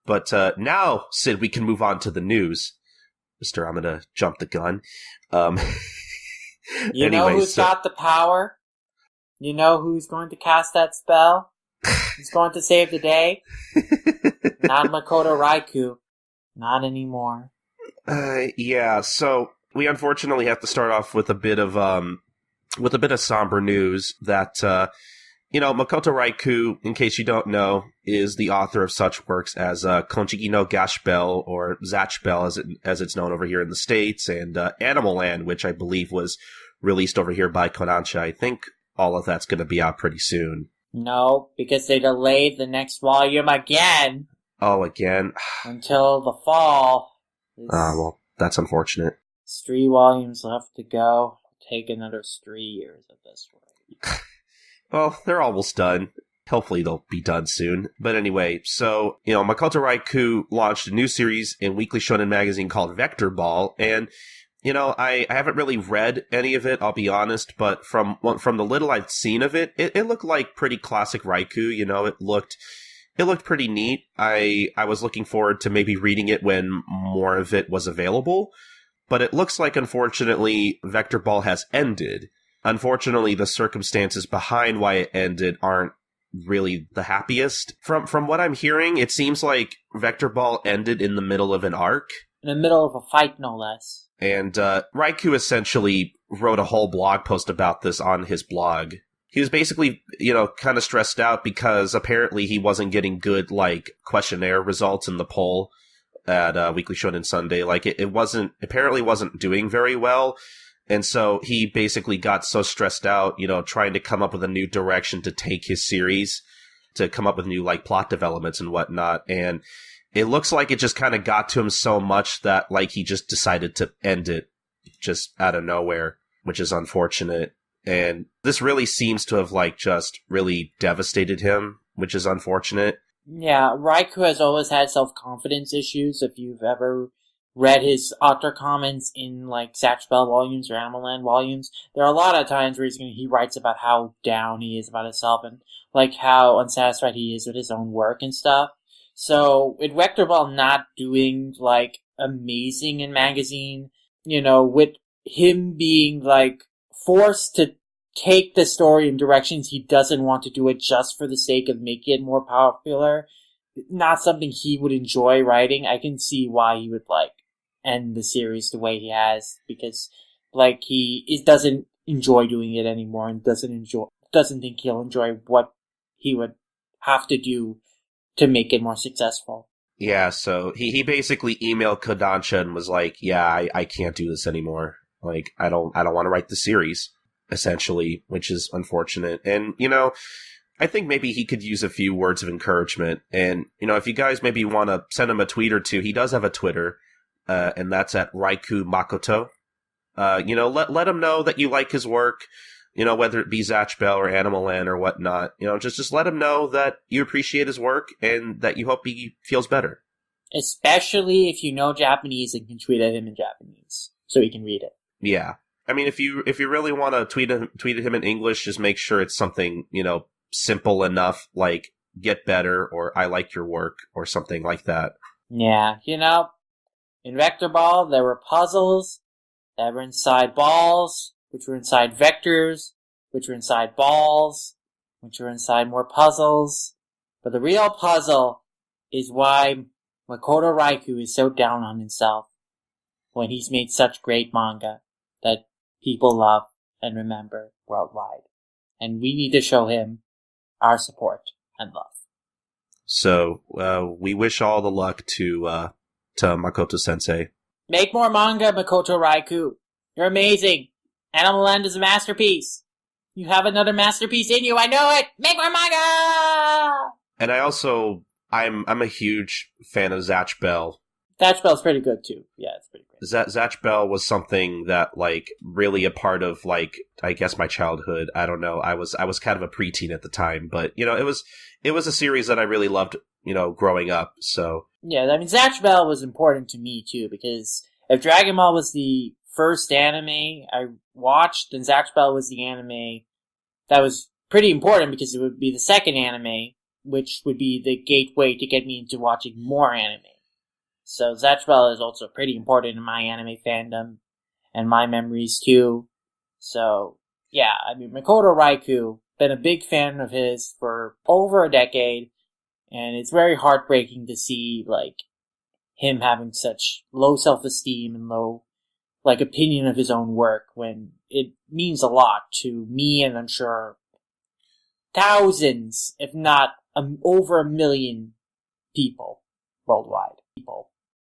But now, Sid, we can move on to the news. Mister, I'm going to jump the gun. You know who's got the power? You know who's going to cast that spell? Who's going to save the day? Not Makoto Raiku. Not anymore. Yeah, so we unfortunately have to start off with a bit of somber news that Makoto Raiku, in case you don't know, is the author of such works as Konjiki no Gash Bell, or Zatch Bell as it's known over here in the States, and Animal Land, which I believe was released over here by Kodansha. I think all of that's going to be out pretty soon. No, because they delayed the next volume again. Oh, again? Until the fall. Well, that's unfortunate. There's 3 volumes left to go. It'll take another 3 years at this rate. Well, they're almost done. Hopefully they'll be done soon. But anyway, so, Makoto Raiku launched a new series in Weekly Shonen Magazine called Vector Ball, and I haven't really read any of it, I'll be honest, but from the little I've seen of it, it looked like pretty classic Raiku, it looked pretty neat. I was looking forward to maybe reading it when more of it was available, but it looks like, unfortunately, Vector Ball has ended. Unfortunately, the circumstances behind why it ended aren't really the happiest. From what I'm hearing, it seems like Vector Ball ended in the middle of an arc. In the middle of a fight, no less. And Raiku essentially wrote a whole blog post about this on his blog. He was basically, kind of stressed out because apparently he wasn't getting good, questionnaire results in the poll at Weekly Shonen Sunday. It apparently wasn't doing very well. And so he basically got so stressed out, trying to come up with a new direction to take his series, to come up with new, plot developments and whatnot. And it looks like it just kind of got to him so much that, he just decided to end it just out of nowhere, which is unfortunate. And this really seems to have, just really devastated him, which is unfortunate. Yeah, Raiku has always had self-confidence issues. If you've ever read his author comments in, Zatch Bell volumes or Animal Land volumes, there are a lot of times where he writes about how down he is about himself and, how unsatisfied he is with his own work and stuff. So, with Vector Ball not doing, amazing in magazine, with him being, forced to take the story in directions he doesn't want to do it just for the sake of making it more popular, not something he would enjoy writing, I can see why he would, end the series the way he has, because, he doesn't enjoy doing it anymore and doesn't think he'll enjoy what he would have to do to make it more successful. Yeah, so he basically emailed Kodansha and was like, yeah, I can't do this anymore. I don't want to write the series, essentially, which is unfortunate. And, I think maybe he could use a few words of encouragement. And, if you guys maybe want to send him a tweet or two, he does have a Twitter, and that's at Raiku Makoto. Let him know that you like his work. Whether it be Zatch Bell or Animal Land or whatnot, just let him know that you appreciate his work and that you hope he feels better. Especially if you know Japanese and can tweet at him in Japanese, so he can read it. Yeah. I mean, if you really want to tweet at him in English, just make sure it's something, simple enough, like, get better, or I like your work, or something like that. Yeah, in Vector Ball, there were puzzles that were inside balls, which were inside vectors, which were inside balls, which were inside more puzzles. But the real puzzle is why Makoto Raiku is so down on himself when he's made such great manga that people love and remember worldwide. And we need to show him our support and love. So, we wish all the luck to Makoto-sensei. Make more manga, Makoto Raiku. You're amazing. Animal Land is a masterpiece. You have another masterpiece in you. I know it. Make more manga. And I'm a huge fan of Zatch Bell. Zatch Bell's pretty good too. Yeah, it's pretty great. Zatch Bell was something that, really a part of, I guess my childhood. I don't know. I was kind of a preteen at the time, but it was a series that I really loved, growing up. So yeah, I mean, Zatch Bell was important to me too, because if Dragon Ball was the first anime I watched, then Zatch Bell was the anime that was pretty important because it would be the second anime which would be the gateway to get me into watching more anime. So Zatch Bell is also pretty important in my anime fandom and my memories too. So yeah, I mean, Makoto Raiku, been a big fan of his for over a decade, and it's very heartbreaking to see like him having such low self-esteem and low opinion of his own work when it means a lot to me, and I'm sure thousands, if not over 1 million people worldwide.